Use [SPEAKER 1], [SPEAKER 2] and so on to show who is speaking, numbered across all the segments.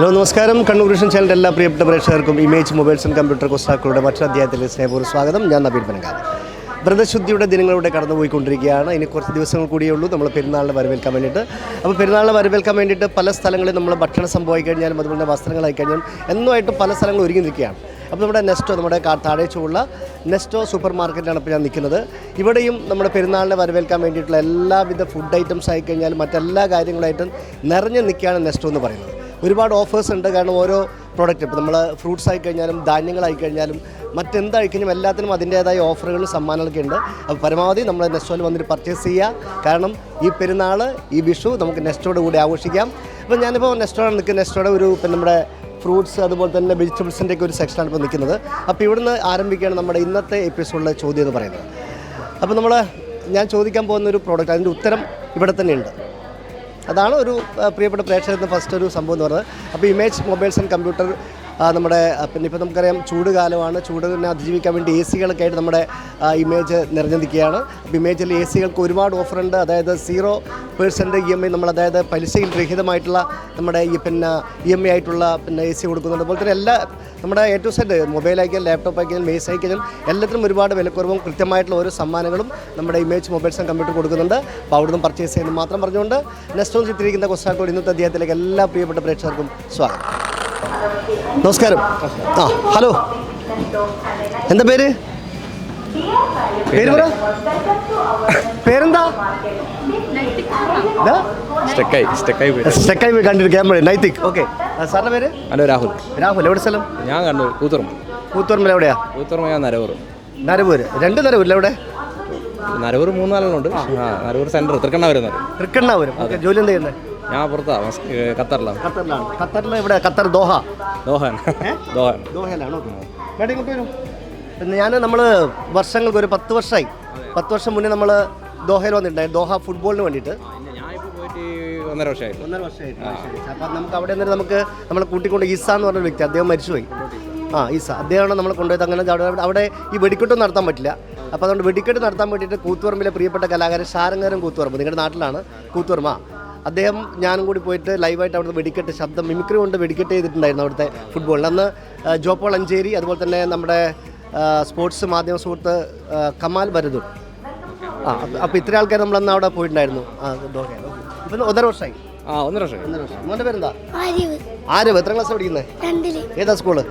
[SPEAKER 1] Hello നമസ്കാരം. Kannur vision ചാനലിൻ്റെ എല്ലാ പ്രിയപ്പെട്ട പ്രേക്ഷകർക്കും ഇമേജ് മൊബൈൽസ് ആൻഡ് കമ്പ്യൂട്ടർ കോസ്റ്റാക്കളുടെ മറ്റൊരു അധ്യായത്തിലേക്ക് സ്നേഹപൂർവ്വം സ്വാഗതം. ഞാൻ നബീൽ പനങ്കാവ്. വ്രതശുദ്ധിയുടെ ദിനങ്ങളിലൂടെ കടന്നുപോയിക്കൊണ്ടിരിക്കുകയാണ്. ഇനി കുറച്ച് ദിവസങ്ങൾ കൂടിയേ ഉള്ളൂ നമ്മൾ പെരുന്നാളിനെ വരവേൽക്കാൻ വേണ്ടിയിട്ട്. അപ്പോൾ പെരുന്നാളിനെ വരവേൽക്കാൻ വേണ്ടിയിട്ട് പല സ്ഥലങ്ങളിൽ നമ്മൾ ഭക്ഷണ സംഭവമായി കഴിഞ്ഞാലും അതുപോലെ തന്നെ വസ്ത്രങ്ങളായി കഴിഞ്ഞാലും എന്നുമായിട്ട് പല സ്ഥലങ്ങളും ഒരുങ്ങി നിൽക്കുകയാണ്. അപ്പോൾ നമ്മുടെ നെസ്റ്റോ, നമ്മുടെ താഴേച്ചുള്ള നെസ്റ്റോ സൂപ്പർ മാർക്കറ്റിലാണ് ഇപ്പോൾ ഞാൻ നിൽക്കുന്നത്. ഇവിടെയും നമ്മുടെ പെരുന്നാളിനെ വരവേൽക്കാൻ വേണ്ടിയിട്ടുള്ള എല്ലാവിധ ഫുഡ് ഐറ്റംസ് ആയി കഴിഞ്ഞാലും മറ്റെല്ലാ കാര്യങ്ങളായിട്ടും നിറഞ്ഞു നിൽക്കുകയാണ് നെസ്റ്റോ എന്ന് പറയുന്നത്. ഒരുപാട് ഓഫേഴ്സ് ഉണ്ട്. കാരണം ഓരോ പ്രോഡക്റ്റ്, ഇപ്പോൾ നമ്മൾ ഫ്രൂട്ട്സ് ആയി കഴിഞ്ഞാലും ധാന്യങ്ങളായി കഴിഞ്ഞാലും മറ്റെന്തായി കഴിഞ്ഞാലും എല്ലാത്തിനും അതിൻ്റേതായ ഓഫറുകളും സമ്മാനങ്ങളൊക്കെ ഉണ്ട്. അപ്പോൾ പരമാവധി നമ്മൾ നെസ്റ്റോയിൽ വന്നിട്ട് പർച്ചേസ് ചെയ്യുക. കാരണം ഈ പെരുന്നാൾ, ഈ വിഷു നമുക്ക് നെസ്റ്റോയുടെ കൂടെ ആഘോഷിക്കാം. അപ്പോൾ ഞാനിപ്പോൾ നെസ്റ്റോയാണ് നിൽക്കുന്നത്. നെസ്റ്റോയുടെ ഒരു നമ്മുടെ ഫ്രൂട്ട്സ് അതുപോലെ തന്നെ വെജിറ്റബിൾസിൻ്റെയൊക്കെ ഒരു സെക്ഷനാണ് ഇപ്പോൾ നിൽക്കുന്നത്. അപ്പോൾ ഇവിടുന്ന് ആരംഭിക്കുകയാണ് നമ്മുടെ ഇന്നത്തെ എപ്പിസോഡിലെ ചോദ്യം എന്ന് പറയുന്നത്. അപ്പോൾ ഞാൻ ചോദിക്കാൻ പോകുന്ന ഒരു പ്രോഡക്റ്റ്, അതിൻ്റെ ഉത്തരം ഇവിടെ തന്നെയുണ്ട്. അതാണ് ഒരു പ്രിയപ്പെട്ട പ്രേക്ഷകരുടെ ഫസ്റ്റ് ഒരു സംഭവം എന്ന് പറയുന്നത്. അപ്പോൾ ഇമേജ് മൊബൈൽസ് ആൻഡ് കമ്പ്യൂട്ടർ നമ്മുടെ പിന്നെ ഇപ്പോൾ നമുക്കറിയാം ചൂട് കാലമാണ്. ചൂടിനെ അതിജീവിക്കാൻ വേണ്ടി എ സികളൊക്കെ ആയിട്ട് നമ്മുടെ ഇമേജ് നിറഞ്ഞു നിൽക്കുകയാണ്. അപ്പോൾ ഇമേജിൽ എ സികൾക്ക് ഒരുപാട് ഓഫറുണ്ട്. അതായത് 0% EMI, നമ്മൾ അതായത് പലിശയിൽ രഹിതമായിട്ടുള്ള നമ്മുടെ EMI ആയിട്ടുള്ള എ സി കൊടുക്കുന്നുണ്ട്. അതുപോലെ തന്നെ എല്ലാ നമ്മുടെ A to Z മൊബൈലായിരിക്കും, ലാപ്ടോപ്പ് ആയിരിക്കും, മേസ് ആയിരിക്കും, എല്ലാത്തിനും ഒരുപാട് വിലക്കുറവും കൃത്യമായിട്ടുള്ള ഓരോ സമ്മാനങ്ങളും നമ്മുടെ ഇമേജ് മൊബൈൽസ് ആൻഡ് കമ്പ്യൂട്ടർ കൊടുക്കുന്നുണ്ട്. അപ്പോൾ അവിടുന്ന് പർച്ചേസ് ചെയ്യുന്നത് മാത്രം പറഞ്ഞുകൊണ്ട് നെസ്റ്റോൺ ചിത്രീകരിക്കുന്ന കൊസ്റ്റാക്കോട് ഇന്നത്തെ അദ്ദേഹത്തിലേക്ക് എല്ലാ പ്രിയപ്പെട്ട പ്രേക്ഷകർക്കും സ്വാഗതം. നമസ്കാരം. ഹലോ, എന്താ പേര്? പറ. പേരെന്താ? സ്റ്റക്കായി കണ്ടിരിക്കാൻ നൈതിക്. ഓക്കെ, സാറിൻ്റെ പേര്?
[SPEAKER 2] ഹലോ, രാഹുൽ.
[SPEAKER 1] രാഹുൽ, എവിടെ സ്ഥലം?
[SPEAKER 2] ഞാൻ കണ്ണൂർ കൂത്തുറമ്പ്.
[SPEAKER 1] കൂത്തുറമ്പിൽ എവിടെയാ?
[SPEAKER 2] കൂത്തുറമ്പ് ഞാൻ നരവൂർ.
[SPEAKER 1] 2 നരവൂരില്ല? എവിടെ?
[SPEAKER 2] നരവൂർ 3-4 നരവൂർ സെൻറ്റർ തൃക്കണ്ണാപുരം.
[SPEAKER 1] തൃക്കണ്ണാപുരം. ജോലി എന്താ ചെയ്യുന്നത്?
[SPEAKER 2] ഞാൻ പുറത്താ, ഖത്തറിലാണ്.
[SPEAKER 1] ഖത്തറിൽ എവിടെ? ഖത്തർ ദോഹയിലാണ്. പിന്നെ നമ്മൾ വർഷങ്ങൾക്ക് ഒരു 10 വർഷമായി. 10 വർഷം മുന്നേ നമ്മൾ ദോഹയിൽ വന്നിട്ടുണ്ടായിരുന്നു, ദോഹ ഫുട്ബോളിന് വേണ്ടിയിട്ട്.
[SPEAKER 2] ഞാനിപ്പോൾ പോയിട്ട് 1.5 വർഷമായിട്ട്.
[SPEAKER 1] അപ്പം നമുക്ക് അവിടെ നിന്ന് നമ്മളെ കൂട്ടിക്കൊണ്ട് ഈസ എന്ന് പറഞ്ഞൊരു വ്യക്തി, അദ്ദേഹം മരിച്ചുപോയി. ഈസ അദ്ദേഹമാണ് നമ്മളെ കൊണ്ടുപോയത്. അങ്ങനെ അവിടെ ഈ വെടിക്കെട്ടൊന്നും നടത്താൻ പറ്റില്ല. അപ്പോൾ അതുകൊണ്ട് വെടിക്കെട്ട് നടത്താൻ വേണ്ടിയിട്ട് കൂത്തുപറമ്പിലെ പ്രിയപ്പെട്ട കലാകാരൻ ഷാരങ്ങാരൻ കൂത്തുപറമ്പ്, നിങ്ങളുടെ നാട്ടിലാണ് കൂത്തുപറമ്പ്, അദ്ദേഹം ഞാനും കൂടി പോയിട്ട് ലൈവായിട്ട് അവിടുത്തെ വെടിക്കെട്ട് ശബ്ദം മിമിക്രി കൊണ്ട് വെടിക്കെട്ട് ചെയ്തിട്ടുണ്ടായിരുന്നു അവിടുത്തെ ഫുട്ബോളിൽ. അന്ന് ജോപ്പോൾ അഞ്ചേരി, അതുപോലെ തന്നെ നമ്മുടെ സ്പോർട്സ് മാധ്യമ സുഹൃത്ത് കമാൽ ബരദൂർ. അപ്പോൾ ഇത്ര ആൾക്കാർ നമ്മളന്ന് അവിടെ പോയിട്ടുണ്ടായിരുന്നു. ഇപ്പം 1.5 വർഷമായി.
[SPEAKER 2] 1.5 വർഷം.
[SPEAKER 1] മോൻ്റെ പേരെന്താ? ആരവ്. എത്ര ക്ലാസ് പഠിക്കുന്നത്? ഏതാ സ്കൂള്?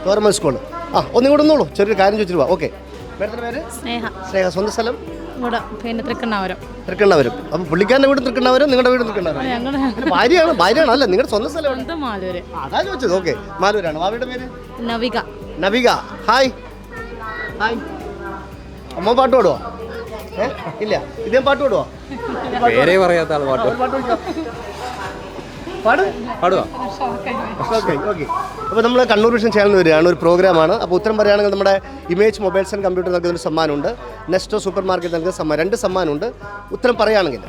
[SPEAKER 1] തോരമ്പ സ്കൂള്. ഒന്നും കൂടെ ഒന്നുള്ളൂ, ചെറിയൊരു കാര്യം ചോദിച്ചിട്ട് പോവാം. ഓക്കെ, പേര്? സ്നേഹ. സ്വന്തം സ്ഥലം? തൃക്കണ്ണാപുരം. അപ്പം പുള്ളിക്കാരൻ്റെ വീട് തൃക്കണ്ണാപുരം, നിങ്ങളുടെ വീട് തൃക്കണ്ണാപുരം. ഭാര്യയാണ് അല്ലേ? നിങ്ങളുടെ സ്വന്തം സ്ഥലം? അതാ ചോദിച്ചത്. ഓക്കെ, മാലൂരാണ്. ഭാവിയുടെ പേര്? നവിക. ഹായ്. അമ്മ പാട്ട് പാടുവോ? ഇല്ല, ഇദ്ദേഹം പാട്ട് പാടുവോ?
[SPEAKER 2] പേരേ പറയാത്ത ആൾ പാടുവോ?
[SPEAKER 1] ഓക്കെ. അപ്പോൾ നമ്മൾ കണ്ണൂർ വിഷൻ ചാനലിൽ വരികയാണ്, ഒരു പ്രോഗ്രാമാണ്. അപ്പോൾ ഉത്തരം പറയുകയാണെങ്കിൽ നമ്മുടെ ഇമേജ് മൊബൈൽസ് ആൻഡ് കമ്പ്യൂട്ടർ നൽകുന്നൊരു സമ്മാനമുണ്ട്. നെസ്റ്റോ സൂപ്പർ മാർക്കറ്റ് നൽകുന്ന സമ്മാനം, 2 സമ്മാനമുണ്ട് ഉത്തരം പറയുകയാണെങ്കിൽ.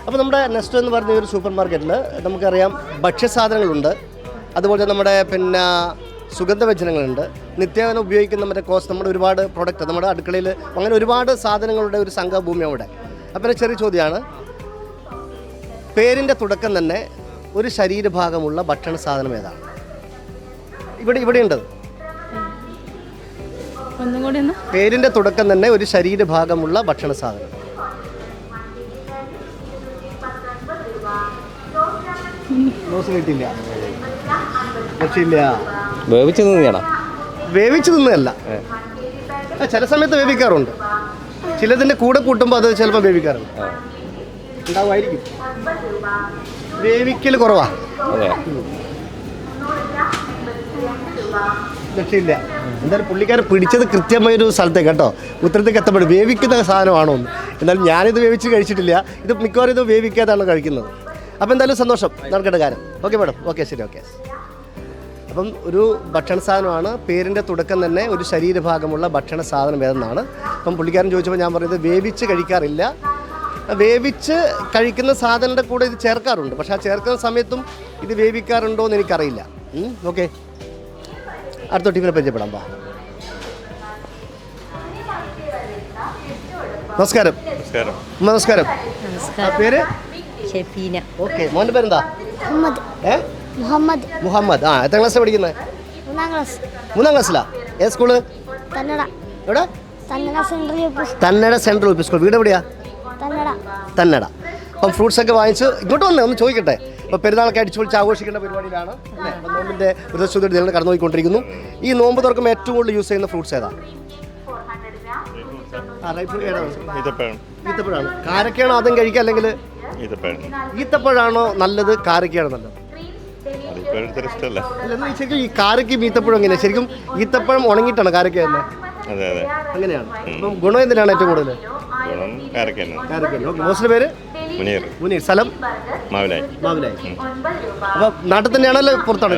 [SPEAKER 1] അപ്പോൾ നമ്മുടെ നെസ്റ്റോ എന്ന് പറഞ്ഞ ഒരു സൂപ്പർ മാർക്കറ്റിൽ നമുക്കറിയാം ഭക്ഷ്യസാധനങ്ങളുണ്ട്, അതുപോലെ നമ്മുടെ സുഗന്ധവ്യഞ്ജനങ്ങളുണ്ട്, നിത്യേന ഉപയോഗിക്കുന്ന നമ്മുടെ ഒരുപാട് പ്രോഡക്റ്റ് നമ്മുടെ അടുക്കളയിൽ, അങ്ങനെ ഒരുപാട് സാധനങ്ങളുടെ ഒരു സംഘഭൂമി അവിടെ. അപ്പോൾ ചെറിയ ചോദ്യമാണ്, പേരിൻ്റെ തുടക്കം തന്നെ ഒരു ശരീരഭാഗമുള്ള ഭക്ഷണ സാധനം ഏതാണ്? ഇവിടെയുണ്ട്. പേരിൻ്റെ തുടക്കം തന്നെ ഒരു ശരീരഭാഗമുള്ള ഭക്ഷണ സാധനം. വേവിച്ചു തിന്നല്ല, ചില സമയത്ത് വേവിക്കാറുണ്ട്, ചിലതിൻ്റെ കൂടെ കൂട്ടുമ്പോൾ അത് ചിലപ്പോൾ വേവിക്കാറുണ്ട്. ഉണ്ടാവുമായിരിക്കും. വേവിക്കൽ കുറവാ. രക്ഷയില്ല. എന്തായാലും പുള്ളിക്കാരൻ പിടിച്ചത് കൃത്യമായൊരു സ്ഥലത്തേക്ക് കേട്ടോ, ഉത്തരത്തേക്ക് എത്തപ്പെടും. വേവിക്കുന്ന സാധനമാണോ എന്ന്. എന്നാലും ഞാനിത് വേവിച്ച് കഴിച്ചിട്ടില്ല. ഇത് മിക്കവാറും ഇത് വേവിക്കാതാണ് കഴിക്കുന്നത്. അപ്പോൾ എന്തായാലും സന്തോഷം, നടക്കട്ടെ കാര്യം. Okay madam. ഓക്കെ, ശരി. ഓക്കെ. അപ്പം ഒരു ഭക്ഷണ സാധനമാണ്, പേരിൻ്റെ തുടക്കം തന്നെ ഒരു ശരീരഭാഗമുള്ള ഭക്ഷണ സാധനം ഏതെന്നാണ്. അപ്പം പുള്ളിക്കാരൻ ചോദിച്ചപ്പോൾ ഞാൻ പറയുന്നത് വേവിച്ച് കഴിക്കാറില്ല. വേവിച്ച് കഴിക്കുന്ന സാധനങ്ങളുടെ കൂടെ ഇത് ചേർക്കാറുണ്ട്, പക്ഷെ ആ ചേർക്കുന്ന സമയത്തും ഇത് വേവിക്കാറുണ്ടോ എന്ന് എനിക്കറിയില്ല. ഓക്കെ, അടുത്ത ടീമിനെ പരിചയപ്പെടാം. നമസ്കാരം. പേര്?
[SPEAKER 3] ഷെഫീന.
[SPEAKER 1] ഓക്കെ, മോൻ്റെ പേരെന്താ?
[SPEAKER 3] മുഹമ്മദ്
[SPEAKER 1] മുഹമ്മദ്. ആ, എത്ര ക്ലാസ് പഠിക്കുന്നത്?
[SPEAKER 3] 3ാം ക്ലാസ്.
[SPEAKER 1] 3ാം ക്ലാസ്സിലാ? ഏത് സ്കൂള്?
[SPEAKER 3] കന്നഡ.
[SPEAKER 1] എവിടെ?
[SPEAKER 3] Kannada central U P school.
[SPEAKER 1] Kannada central U P school. വീട് എവിടെയാ?
[SPEAKER 3] കന്നഡ.
[SPEAKER 1] കന്നഡ. അപ്പം ഫ്രൂട്ട്സ് ഒക്കെ വാങ്ങിച്ച് ഇങ്ങോട്ട് വന്നേ ഒന്ന് ചോദിക്കട്ടെ. അപ്പോൾ പെരുന്നാളൊക്കെ അടിച്ചു പൊളിച്ച് ആഘോഷിക്കേണ്ട പരിപാടിയിലാണ് അല്ലേ? അപ്പം നോമ്പിൻ്റെ വ്രതശുദ്ധി ദിനങ്ങൾ കടന്നു പോയിക്കൊണ്ടിരിക്കുന്നു. ഈ നോമ്പ് തുറക്കുമ്പോൾ ഏറ്റവും കൂടുതൽ യൂസ് ചെയ്യുന്ന ഫ്രൂട്ട്സ് ഏതാ? ഈത്തപ്പഴാണ്. കാരക്കയാണോ ആദ്യം കഴിക്കുക അല്ലെങ്കിൽ ഈത്തപ്പഴാണോ നല്ലത്, കാരക്കയാണോ നല്ലത്? അല്ല, എന്നാൽ ശരിക്കും ഈ കാരക്കയും ഈത്തപ്പഴം എങ്ങനെയാണ്? ശരിക്കും ഈത്തപ്പഴം ഉണങ്ങിയിട്ടാണ് കാരക്ക തന്നെ? അങ്ങനെയാണ്. അപ്പം ഗുണം എന്തിനാണ് ഏറ്റവും കൂടുതൽ? മോശം പേര് മുനീർ. സ്ഥലം മാവിലായി. അപ്പം നാട്ടിൽ തന്നെയാണല്ലോ പുറത്താണ്?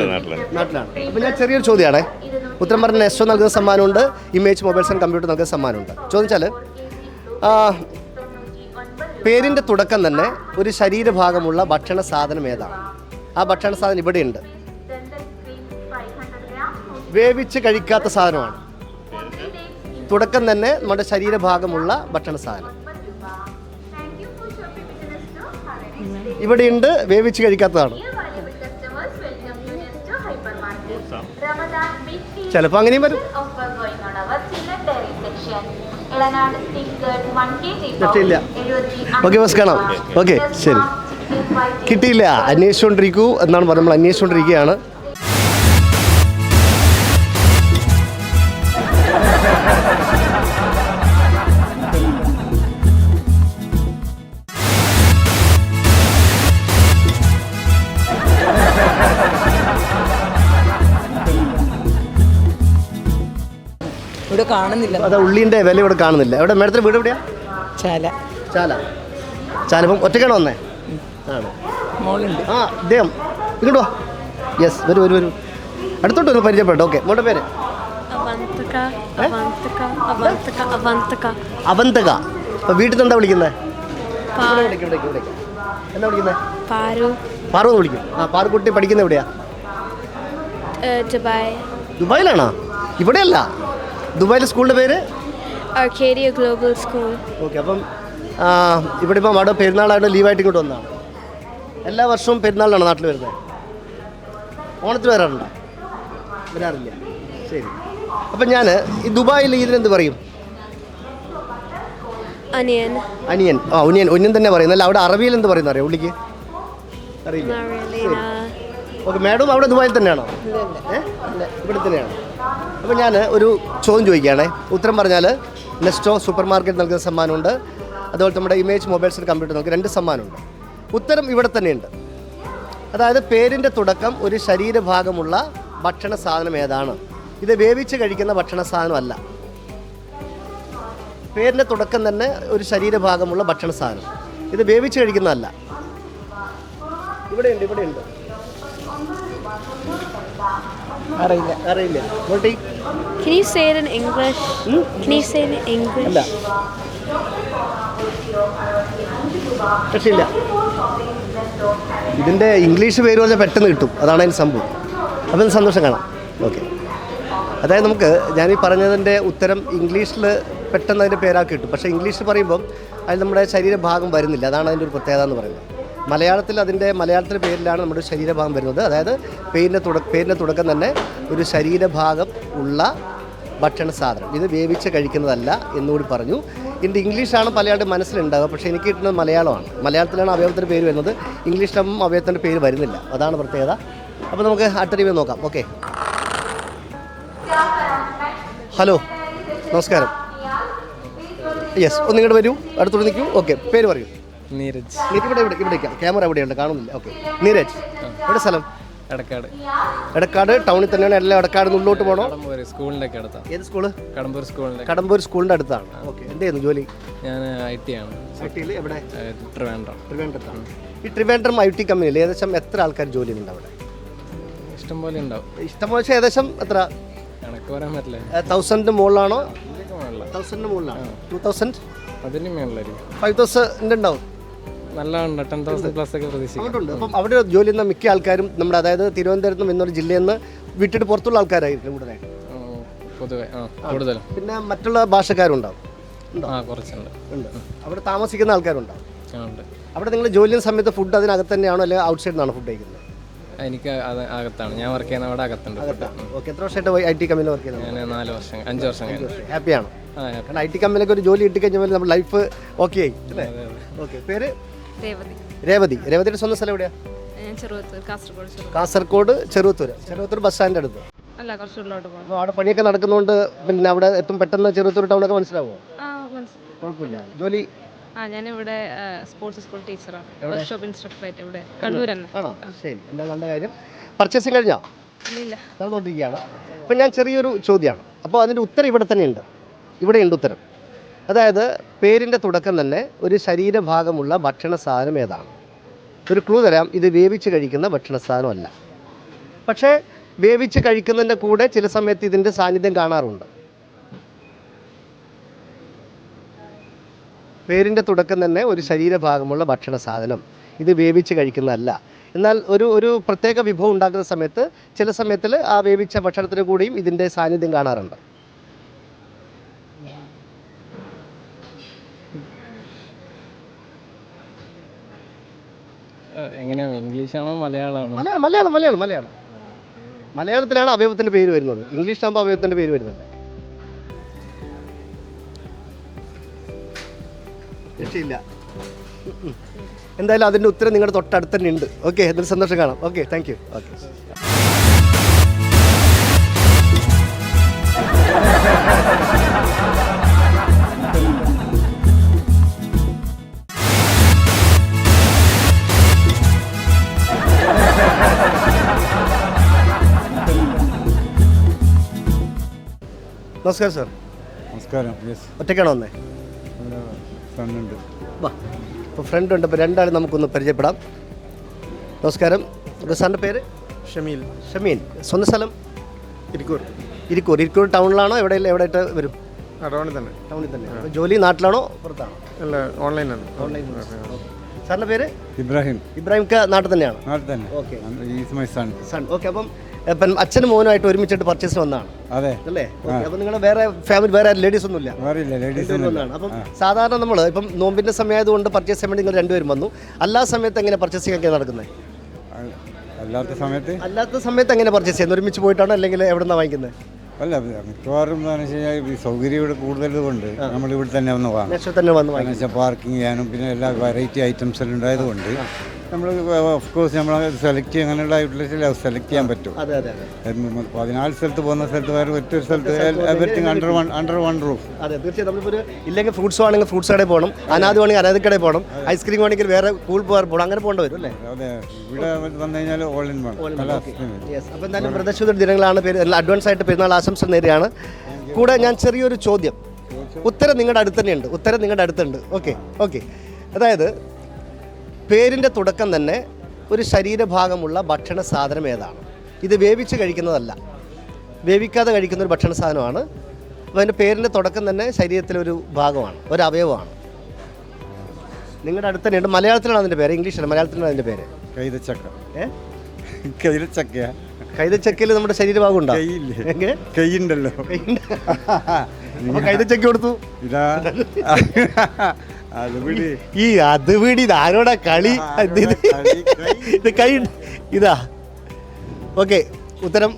[SPEAKER 1] നാട്ടിലാണ്. അപ്പം ഞാൻ ചെറിയൊരു ചോദ്യമാണേ. ഉത്തരം പറഞ്ഞ നെസ്റ്റോ നൽകുന്ന സമ്മാനമുണ്ട്, ഇമേജ് മൊബൈൽസ് ആൻഡ് കമ്പ്യൂട്ടർ നൽകുന്ന സമ്മാനമുണ്ട്. ചോദിച്ചാൽ പേരിൻ്റെ തുടക്കം തന്നെ ഒരു ശരീരഭാഗമുള്ള ഭക്ഷണ സാധനം ഏതാണ്? ആ ഭക്ഷണ സാധനം ഇവിടെയുണ്ട്. വേവിച്ച് കഴിക്കാത്ത സാധനമാണ്. തുടക്കം തന്നെ നമ്മുടെ ശരീരഭാഗമുള്ള ഭക്ഷണ സാധനം ഇവിടെയുണ്ട്, വേവിച്ച് കഴിക്കാത്തതാണ്. ചിലപ്പോൾ അങ്ങനെയും വരും. രക്ഷയില്ല. ഓക്കെ, ബസ് കാണാം. ഓക്കെ, ശരി. കിട്ടിയില്ല, അന്വേഷിച്ചുകൊണ്ടിരിക്കൂ എന്നാണ് പറഞ്ഞത്. നമ്മൾ അന്വേഷിച്ചുകൊണ്ടിരിക്കുകയാണ്.
[SPEAKER 4] ഇവിടെ കാണുന്നില്ല.
[SPEAKER 1] അതാ ഉള്ളിൻ്റെ വില ഇവിടെ കാണുന്നില്ല. എവിടെ മേഡത്തിൻ്റെ വീട് എവിടെയാ?
[SPEAKER 4] ചാല.
[SPEAKER 1] ഇപ്പം ഒറ്റയ്ക്കാണോ വന്നേ? ആണ്.
[SPEAKER 4] മോളുണ്ട്.
[SPEAKER 1] ആ, ഇദ്ദേഹം ഇങ്ങോട്ട് വാ. യെസ്, വരൂ. അടുത്തോട്ട് ഒന്ന് പരിചയപ്പെട്ടു. ഓക്കെ, മോളുടെ പേര്? അവന്തക. അപ്പോൾ വീട്ടിൽ നിന്ന് എന്താ വിളിക്കുന്നത്? എന്താ വിളിക്കുന്നത്? പാറു എന്ന് വിളിക്കും. ആ, പാറുക്കുട്ടി പഠിക്കുന്നത് എവിടെയാ? ദുബായിലാണോ? ഇവിടെയല്ല, ദുബായിലെ സ്കൂളിൻ്റെ പേര്
[SPEAKER 3] ആർക്കേഡിയ ഗ്ലോബൽ സ്കൂൾ.
[SPEAKER 1] ഓക്കെ. അപ്പം ഇവിടെ ഇപ്പം അവിടെ പെരുന്നാളായിട്ട് ലീവായിട്ട് ഇങ്ങോട്ട് വന്നതാണ്. എല്ലാ വർഷവും പെരുന്നാളിനാണ് നാട്ടിൽ വരുന്നത്? ഓണത്തിന് വരാറുണ്ടോ? വരാറില്ല. ശരി. അപ്പം ഞാൻ ഈ ദുബായിൽ ഇതിനെന്ത് പറയും?
[SPEAKER 3] അനിയൻ.
[SPEAKER 1] ഒന്നിയൻ തന്നെ പറയുന്നത്. അല്ല, അവിടെ അറബിയിൽ എന്ത് പറയുന്നത് അറിയാം? ഉള്ളിക്ക് അറിയില്ല. ഓക്കെ, മാഡം അവിടെ ദുബായിൽ തന്നെയാണോ? ഇവിടെ തന്നെയാണ്. അപ്പോൾ ഞാൻ ഒരു ചോദ്യം ചോദിക്കുകയാണേ. ഉത്തരം പറഞ്ഞാൽ നെസ്റ്റോ സൂപ്പർ മാർക്കറ്റ് നൽകുന്ന സമ്മാനമുണ്ട്, അതുപോലെ നമ്മുടെ ഇമേജ് മൊബൈൽസ് ആൻഡ് കമ്പ്യൂട്ടർ നമുക്ക് 2 സമ്മാനമുണ്ട്. ഉത്തരം ഇവിടെ തന്നെയുണ്ട്. അതായത് പേരിൻ്റെ തുടക്കം ഒരു ശരീരഭാഗമുള്ള ഭക്ഷണ സാധനം ഏതാണ്? ഇത് വേവിച്ച് കഴിക്കുന്ന ഭക്ഷണ സാധനമല്ല. പേരിൻ്റെ തുടക്കം തന്നെ ഒരു ശരീരഭാഗമുള്ള ഭക്ഷണ സാധനം. ഇത് വേവിച്ച് കഴിക്കുന്നതല്ല. ഇവിടെയുണ്ട്. അറിയില്ല. മോട്ടി?
[SPEAKER 3] Can you say it in English? Can you say it in English?
[SPEAKER 1] അല്ല, രക്ഷയില്ല. ഇതിൻ്റെ ഇംഗ്ലീഷ് പേര് പറഞ്ഞാൽ പെട്ടെന്ന് കിട്ടും, അതാണ് അതിന് സംഭവം. അപ്പം സന്തോഷം കാണാം. ഓക്കെ. അതായത് നമുക്ക് ഞാനീ പറഞ്ഞതിൻ്റെ ഉത്തരം ഇംഗ്ലീഷിൽ പെട്ടെന്ന് അതിൻ്റെ പേരാക്കി കിട്ടും. പക്ഷേ ഇംഗ്ലീഷിൽ പറയുമ്പം അതിൽ നമ്മുടെ ശരീരഭാഗം വരുന്നില്ല. അതാണ് അതിൻ്റെ ഒരു പ്രത്യേകത എന്ന് പറയുന്നത്. മലയാളത്തിൻ്റെ പേരിലാണ് നമ്മുടെ ശരീരഭാഗം വരുന്നത്. അതായത് പേരിൻ്റെ തുടക്കം തന്നെ ഒരു ശരീരഭാഗം ഉള്ള ഭക്ഷണ സാധനം. ഇത് വേവിച്ച് കഴിക്കുന്നതല്ല എന്നുകൂടി പറഞ്ഞു. ഇതിൻ്റെ ഇംഗ്ലീഷാണ് പലയാളുടെ മനസ്സിലുണ്ടാവുക. പക്ഷേ എനിക്ക് കിട്ടുന്നത് മലയാളമാണ്. മലയാളത്തിലാണ് അവയവത്തിൻ്റെ പേര് വരുന്നത്. ഇംഗ്ലീഷിലാകുമ്പോൾ അവയവത്തിൻ്റെ പേര് വരുന്നില്ല. അതാണ് പ്രത്യേകത. അപ്പോൾ നമുക്ക് അടുത്ത റിവ്യൂ നോക്കാം. ഓക്കെ. ഹലോ, നമസ്കാരം. യെസ്, ഒന്ന് ഇങ്ങോട്ട് വരൂ, അടുത്തോട്ട് നിൽക്കൂ. ഓക്കെ, പേര് പറയൂ.
[SPEAKER 2] നീരജ്.
[SPEAKER 1] ഇവിടെ ക്യാമറ എവിടെയുണ്ട്? കാണുന്നില്ല. ഓക്കെ, നീരജ്. എവിടെ സ്ഥലം? എടക്കാട് ടൗണിൽ തന്നെയാണ്. എല്ലാം എടക്കാട് ഉള്ളോട്ട് പോകണോ?
[SPEAKER 2] സ്കൂളിൻ്റെ ഒക്കെ അടുത്താണ്.
[SPEAKER 1] ഏത് സ്കൂള്?
[SPEAKER 2] കടമ്പൂർ
[SPEAKER 1] സ്കൂളിൻ്റെ അടുത്താണ്. ഓക്കെ. എന്ത് ചെയ്യുന്നു ജോലി?
[SPEAKER 2] ഞാൻ IT ആണ്.
[SPEAKER 1] IT-യിൽ എവിടെ?
[SPEAKER 2] ട്രിവാൻഡ്രം.
[SPEAKER 1] ഈ ട്രിവാൻഡ്രം IT കമ്പനിയിൽ ഏകദേശം എത്ര ആൾക്കാർ ജോലി ഉണ്ട് അവിടെ?
[SPEAKER 2] ഇഷ്ടംപോലെ ഉണ്ടാവും.
[SPEAKER 1] ഇഷ്ടംപോലെ വെച്ചാൽ ഏകദേശം എത്ര?
[SPEAKER 2] കണക്ക് പറയാൻ പറ്റില്ല.
[SPEAKER 1] 1000 മുകളിലാണോ? 1000 മുകളിലാണ്. 2000?
[SPEAKER 2] അതിന് മേളിലായിരിക്കും.
[SPEAKER 1] 5000 ഉണ്ടാവും.
[SPEAKER 2] നല്ല 10,000 പ്ലസ് ഒക്കെ പ്രതീക്ഷിക്കും.
[SPEAKER 1] അപ്പം അവിടെ ജോലി ചെയ്യുന്ന മിക്ക ആൾക്കാരും നമ്മുടെ അതായത് തിരുവനന്തപുരത്തും എന്നൊരു ജില്ലയിൽ നിന്ന് വിട്ടിട്ട് പുറത്തുള്ള ആൾക്കാരായിരിക്കും കൂടുതലായിട്ട്.
[SPEAKER 2] പൊതുവെ കൂടുതലും.
[SPEAKER 1] പിന്നെ മറ്റുള്ള ഭാഷക്കാരുണ്ടാവും.
[SPEAKER 2] കുറച്ചുണ്ട്.
[SPEAKER 1] അവിടെ താമസിക്കുന്ന ആൾക്കാരുണ്ടാവും.
[SPEAKER 2] ആ ഉണ്ട്.
[SPEAKER 1] അവിടെ നിങ്ങൾ ജോലി ചെയ്യുന്ന സമയത്ത് ഫുഡ് അതിനകത്ത് തന്നെയാണോ അല്ലെങ്കിൽ ഔട്ട് സൈഡിൽ നിന്നാണ് ഫുഡ് കഴിക്കുന്നത്?
[SPEAKER 2] എനിക്ക് അത് അകത്താണ്, ഞാൻ വർക്ക് ചെയ്യുന്ന അവിടെ അകത്തുണ്ട് ഫുഡ്.
[SPEAKER 1] ഓക്കെ, എത്ര വർഷമായിട്ട് IT കമ്പനിയിൽ വർക്ക് ചെയ്യുന്നത്?
[SPEAKER 2] ഞാൻ 5 വർഷം കഴിഞ്ഞു.
[SPEAKER 1] ഹാപ്പിയാണോ?
[SPEAKER 2] ആ happy.
[SPEAKER 1] കാരണം IT കമ്പനിയിലൊക്കെ ഒരു ജോലി കിട്ടിക്കഴിഞ്ഞാൽ നമ്മുടെ ലൈഫ് ഓക്കെ ആയി അല്ലേ? ഓക്കെ, പേര്
[SPEAKER 3] രേവതി.
[SPEAKER 1] രേവതി. രേവതിയുടെ സ്വന്തം സ്ഥലം എവിടെയാണ്?
[SPEAKER 3] ഞാൻ ചെറുവത്തൂർ, കാസർഗോഡ്.
[SPEAKER 1] കാസർഗോഡ് ചെറുവത്തൂർ ബസ് സ്റ്റാൻഡിൻ്റെ അടുത്ത്.
[SPEAKER 3] അല്ല, കുറച്ച് ഉള്ളോട്ട് പോകണം.
[SPEAKER 1] അപ്പോൾ അവിടെ പണിയൊക്കെ നടക്കുന്നതുകൊണ്ട് പിന്നെ അവിടെ എത്തും പെട്ടെന്ന് ചെറുവത്തൂർ ടൗണൊക്കെ മനസ്സിലാവുമോ?
[SPEAKER 3] ആ, മനസ്സിലായി.
[SPEAKER 1] കുഴപ്പമില്ല. ജോലി
[SPEAKER 3] ഞാനിവിടെ സ്പോർട്സ് സ്കൂൾ ടീച്ചറാണ്. വർക്ക്ഷോപ്പ് ഇൻസ്ട്രക്ടറായിട്ട് ഇവിടെ കണ്ണൂർ തന്നെ.
[SPEAKER 1] ആണോ? ശരി, എന്താ നല്ല കാര്യം. പർച്ചേസിങ് കഴിഞ്ഞോ?
[SPEAKER 3] ഇല്ല.
[SPEAKER 1] നടന്നുകൊണ്ടിരിക്കുകയാണ്. അപ്പം ഞാൻ ചെറിയൊരു ചോദ്യമാണ്. അപ്പോൾ അതിൻ്റെ ഉത്തരം ഇവിടെ തന്നെയുണ്ട്. ഇവിടെയുണ്ട് ഉത്തരം. അതായത് പേരിൻ്റെ തുടക്കം തന്നെ ഒരു ശരീരഭാഗമുള്ള ഭക്ഷണ സാധനം ഏതാണ്? ഒരു ക്ലൂ തരാം, ഇത് വേവിച്ച് കഴിക്കുന്ന ഭക്ഷണ സാധനമല്ല. പക്ഷേ വേവിച്ച് കഴിക്കുന്നതിൻ്റെ കൂടെ ചില സമയത്ത് ഇതിൻ്റെ സാന്നിധ്യം കാണാറുണ്ട്. പേരിൻ്റെ തുടക്കം തന്നെ ഒരു ശരീരഭാഗമുള്ള ഭക്ഷണ സാധനം, ഇത് വേവിച്ച് കഴിക്കുന്നതല്ല. എന്നാൽ ഒരു പ്രത്യേക വിഭവം ഉണ്ടാക്കുന്ന സമയത്ത് ചില സമയത്തിൽ ആ വേവിച്ച ഭക്ഷണത്തിന് കൂടിയും ഇതിൻ്റെ സാന്നിധ്യം കാണാറുണ്ട്.
[SPEAKER 2] എങ്ങനെയാണ്, ഇംഗ്ലീഷാണോ മലയാളമാണോ?
[SPEAKER 1] മലയാളം. മലയാളത്തിലാണ് അവയവത്തിൻ്റെ പേര് വരുന്നത്. ഇംഗ്ലീഷിലാകുമ്പോൾ അവയവത്തിൻ്റെ പേര് വരുന്നുണ്ട്. രക്ഷയില്ല. എന്തായാലും അതിൻ്റെ ഉത്തരം നിങ്ങളുടെ തൊട്ടടുത്ത് തന്നെ ഉണ്ട്. ഓക്കെ, എന്തൊരു സന്തോഷം കാണാം. Okay, thank you. ഓക്കെ, നമസ്കാരം സാർ.
[SPEAKER 5] നമസ്കാരം. യെസ്,
[SPEAKER 1] ഒറ്റയ്ക്കാണോ വന്നേ?
[SPEAKER 5] ഫ്രണ്ടുണ്ട്.
[SPEAKER 1] വാ, ഇപ്പോൾ ഫ്രണ്ട് ഉണ്ട്. ഇപ്പോൾ രണ്ടാളും നമുക്കൊന്ന് പരിചയപ്പെടാം. നമസ്കാരം. സാറിൻ്റെ പേര്?
[SPEAKER 2] ഷമീൽ.
[SPEAKER 1] ഷമീൻ. സ്വന്തം സ്ഥലം?
[SPEAKER 2] ഇരിക്കൂർ.
[SPEAKER 1] ഇരിക്കൂർ ടൗണിലാണോ? എവിടെയായിട്ട് വരും?
[SPEAKER 2] ടൗണിൽ തന്നെ.
[SPEAKER 1] ടൗണിൽ തന്നെ. അപ്പോൾ ജോലി നാട്ടിലാണോ പുറത്താണോ?
[SPEAKER 2] അല്ല, ഓൺലൈനാണ്.
[SPEAKER 1] ഓൺലൈൻ. സാറിൻ്റെ പേര്?
[SPEAKER 5] ഇബ്രാഹിം.
[SPEAKER 1] ഇബ്രാഹിംക്ക് നാട്ടിൽ തന്നെയാണ്?
[SPEAKER 5] നാട്ടിൽ തന്നെ.
[SPEAKER 1] Okay.
[SPEAKER 5] Is my son.
[SPEAKER 1] Okay, അപ്പം അച്ഛനും മോനുമായിട്ട് ഒരുമിച്ചിട്ട് പർച്ചേസിന് വന്നതാണ്
[SPEAKER 5] അതെ
[SPEAKER 1] അല്ലേ? അപ്പോൾ നിങ്ങൾ വേറെ ഫാമിലി വേറെ ലേഡീസ് ഒന്നുമില്ല?
[SPEAKER 5] വേറില്ല, ലേഡീസ്
[SPEAKER 1] വന്നതാണ്. അപ്പം സാധാരണ നമ്മൾ ഇപ്പം നോമ്പിൻ്റെ സമയമായതുകൊണ്ട് പർച്ചേസ് ചെയ്യാൻ വേണ്ടി നിങ്ങൾ രണ്ടുപേരും വന്നു. അല്ലാത്ത സമയത്ത് എങ്ങനെ പർച്ചേസിംഗ് ഒക്കെ നടക്കുന്നത്? അല്ലാത്ത സമയത്ത് എങ്ങനെ പർച്ചേസ് ചെയ്യുന്നത്? ഒരുമിച്ച് പോയിട്ടാണോ അല്ലെങ്കിൽ എവിടെ നിന്നാണ് വാങ്ങിക്കുന്നത്?
[SPEAKER 5] അല്ല, മിക്കവാറും എന്താണെന്ന് വെച്ച് കഴിഞ്ഞാൽ സൗകര്യം ഇവിടെ കൂടുതൽ കൊണ്ട് നമ്മൾ ഇവിടെ തന്നെ വന്ന് വാങ്ങും.
[SPEAKER 1] നെക്സ്റ്റ് തന്നെ വന്ന് വാങ്ങിക്കും.
[SPEAKER 5] വെച്ചാൽ പാർക്കിംഗ് ചെയ്യാനും പിന്നെ എല്ലാ വെറൈറ്റി ഐറ്റംസ് എല്ലാം ഉണ്ടായതുകൊണ്ട് നമ്മൾ ഓഫ് കോഴ്സ് നമ്മൾ സെലക്ട് ചെയ്യുക, അങ്ങനെയുള്ള ഔട്ട്ലെറ്റിൽ സെലക്ട് ചെയ്യാൻ പറ്റും.
[SPEAKER 1] അതെ അതെ അതെ.
[SPEAKER 5] 14 സ്ഥലത്ത് പോകുന്ന സ്ഥലത്ത് വേറെ ഒറ്റൊരു സ്ഥലത്ത് എവരിത്തിങ് അണ്ടർ വൺ റൂഫ്.
[SPEAKER 1] അതെ, തീർച്ചയായും. നമ്മളിപ്പോൾ ഇല്ലെങ്കിൽ ഫ്രൂട്ട്സ് വേണമെങ്കിൽ ഫ്രൂട്ട്സ് കടയിൽ പോകണം, അനാഥ വേണമെങ്കിൽ അനാഥ കടയിൽ പോകണം, ഐസ്ക്രീം വേണമെങ്കിൽ വേറെ കൂൾ പോകണം, അങ്ങനെ പോകേണ്ടി വരും അല്ലേ?
[SPEAKER 5] അതെ, ഇവിടെ വന്നു കഴിഞ്ഞാൽ ഓൾ ഇൻ വൺ.
[SPEAKER 1] അപ്പോൾ എന്തായാലും വ്രതശുദ്ധ ദിനങ്ങളാണ്. അഡ്വാൻസ് ആയിട്ട് പെരുന്നാൾ ആശംസ നേരെയാണ്. കൂടെ ഞാൻ ചെറിയൊരു ചോദ്യം, ഉത്തരം നിങ്ങളുടെ അടുത്ത് തന്നെയുണ്ട്. ഓക്കെ. അതായത് പേരിൻ്റെ തുടക്കം തന്നെ ഒരു ശരീരഭാഗമുള്ള ഭക്ഷണ സാധനം ഏതാണ്? ഇത് വേവിച്ച് കഴിക്കുന്നതല്ല, വേവിക്കാതെ കഴിക്കുന്ന ഒരു ഭക്ഷണ സാധനമാണ്. അപ്പോൾ അതിൻ്റെ പേരിൻ്റെ തുടക്കം തന്നെ ശരീരത്തിലൊരു ഭാഗമാണ്, ഒരു അവയവമാണ്. നിങ്ങളുടെ അടുത്ത് തന്നെയുണ്ട്. മലയാളത്തിലാണ് അതിൻ്റെ പേര്, ഇംഗ്ലീഷിലാണ്. മലയാളത്തിലാണ് അതിൻ്റെ പേര്
[SPEAKER 5] കൈതച്ചക്ക.
[SPEAKER 1] കൈതച്ചക്കയിൽ നമ്മുടെ ശരീരഭാഗം ഉണ്ടോ?
[SPEAKER 5] കൈയുണ്ടല്ലോ.
[SPEAKER 1] അപ്പോൾ കൈതച്ചക്ക കൊടുത്തു.
[SPEAKER 5] ഇതാ
[SPEAKER 1] ഈ അത് പിടി ആരോടാ കളി? ഇത് കൈ ഇതാ. ഓക്കെ, ഉത്തരം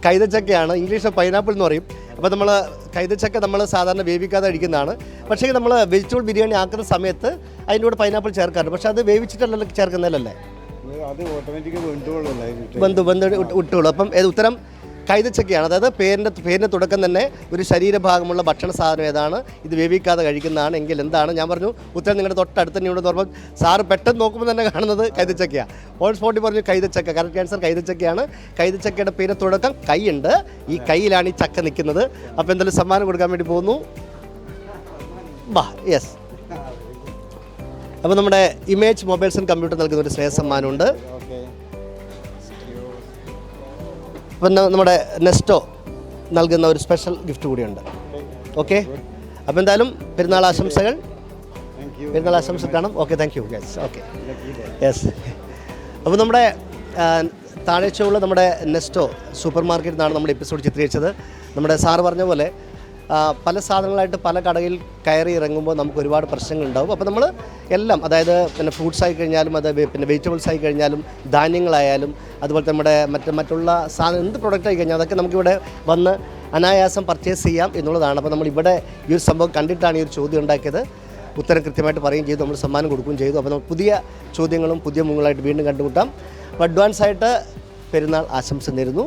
[SPEAKER 1] കൈതച്ചക്കയാണ്. ഇംഗ്ലീഷിൽ പൈനാപ്പിൾ എന്ന് പറയും. അപ്പോൾ നമ്മൾ കൈതച്ചക്ക നമ്മൾ സാധാരണ വേവിക്കാതെ കഴിക്കുന്നതാണ്. പക്ഷേ നമ്മൾ വെജിറ്റബിൾ ബിരിയാണി ആക്കുന്ന സമയത്ത് അതിൻ്റെ കൂടെ പൈനാപ്പിൾ ചേർക്കാറുണ്ട്. പക്ഷേ അത് വേവിച്ചിട്ടല്ലല്ലോ ചേർക്കുന്നതല്ലേ?
[SPEAKER 5] അത് ഓട്ടോമാറ്റിക്കലി
[SPEAKER 1] വിട്ടുള്ളൂ. അപ്പം ഉത്തരം കൈതച്ചക്കയാണ്. അതായത് പേരിൻ്റെ തുടക്കം തന്നെ ഒരു ശരീരഭാഗമുള്ള ഭക്ഷണ സാധനം ഏതാണ്? ഇത് വേവിക്കാതെ കഴിക്കുന്നതാണ് എങ്കിൽ എന്താണ്? ഞാൻ പറഞ്ഞു ഉത്തരം നിങ്ങളുടെ തൊട്ടടുത്ത് തന്നെ ഉണ്ടെന്ന് പറഞ്ഞപ്പോൾ സാറ് പെട്ടെന്ന് നോക്കുമ്പോൾ തന്നെ കാണുന്നത് കൈതച്ചക്കയാണ്. ഓൺ സ്പോട്ടിൽ പറഞ്ഞു കൈതച്ചക്ക. Correct answer കൈതച്ചക്കയാണ്. കൈതച്ചക്കയുടെ പേരിൻ്റെ തുടക്കം കൈയുണ്ട്. ഈ കൈയിലാണ് ഈ ചക്ക നിൽക്കുന്നത്. അപ്പോൾ എന്തായാലും സമ്മാനം കൊടുക്കാൻ വേണ്ടി പോകുന്നു. യെസ്. അപ്പോൾ നമ്മുടെ ഇമേജ് മൊബൈൽസ് ആൻഡ് കമ്പ്യൂട്ടർ നൽകുന്ന ഒരു സ്നേഹ സമ്മാനമുണ്ട്. അപ്പം നമ്മുടെ നെസ്റ്റോ നൽകുന്ന ഒരു സ്പെഷ്യൽ ഗിഫ്റ്റ് കൂടിയുണ്ട്. ഓക്കെ, അപ്പോൾ എന്തായാലും പെരുന്നാൾ ആശംസകൾ കാണാം. Okay, thank you. യെസ്. അപ്പോൾ നമ്മുടെ താഴേച്ചുള്ള നമ്മുടെ നെസ്റ്റോ സൂപ്പർ മാർക്കറ്റിൽ നിന്നാണ് നമ്മുടെ എപ്പിസോഡ് ചിത്രീകരിച്ചത്. നമ്മുടെ സാറ് പറഞ്ഞ പോലെ പല സാധനങ്ങളായിട്ട് പല കടയിൽ കയറി ഇറങ്ങുമ്പോൾ നമുക്ക് ഒരുപാട് പ്രശ്നങ്ങളുണ്ടാവും. അപ്പോൾ നമ്മൾ എല്ലാം, അതായത് പിന്നെ ഫ്രൂട്ട്സ് ആയി കഴിഞ്ഞാലും അത് പിന്നെ വെജിറ്റബിൾസ് ആയി കഴിഞ്ഞാലും ധാന്യങ്ങളായാലും അതുപോലെ നമ്മുടെ മറ്റുള്ള സാധനം എന്ത് പ്രൊഡക്റ്റ് ആയി കഴിഞ്ഞാൽ അതൊക്കെ നമുക്കിവിടെ വന്ന് അനായാസം പർച്ചേസ് ചെയ്യാം എന്നുള്ളതാണ്. അപ്പോൾ നമ്മളിവിടെ ഈ ഒരു സംഭവം കണ്ടിട്ടാണ് ഈ ഒരു ചോദ്യം ഉണ്ടാക്കിയത്. ഉത്തരം കൃത്യമായിട്ട് പറയുകയും ചെയ്തു, നമ്മൾ സമ്മാനം കൊടുക്കുകയും ചെയ്തു. അപ്പോൾ നമ്മൾ പുതിയ ചോദ്യങ്ങളും പുതിയ മുഖങ്ങളായിട്ട് വീണ്ടും കണ്ടുമുട്ടാം. അപ്പോൾ അഡ്വാൻസ് ആയിട്ട് പെരുന്നാൾ ആശംസ നേരുന്നു.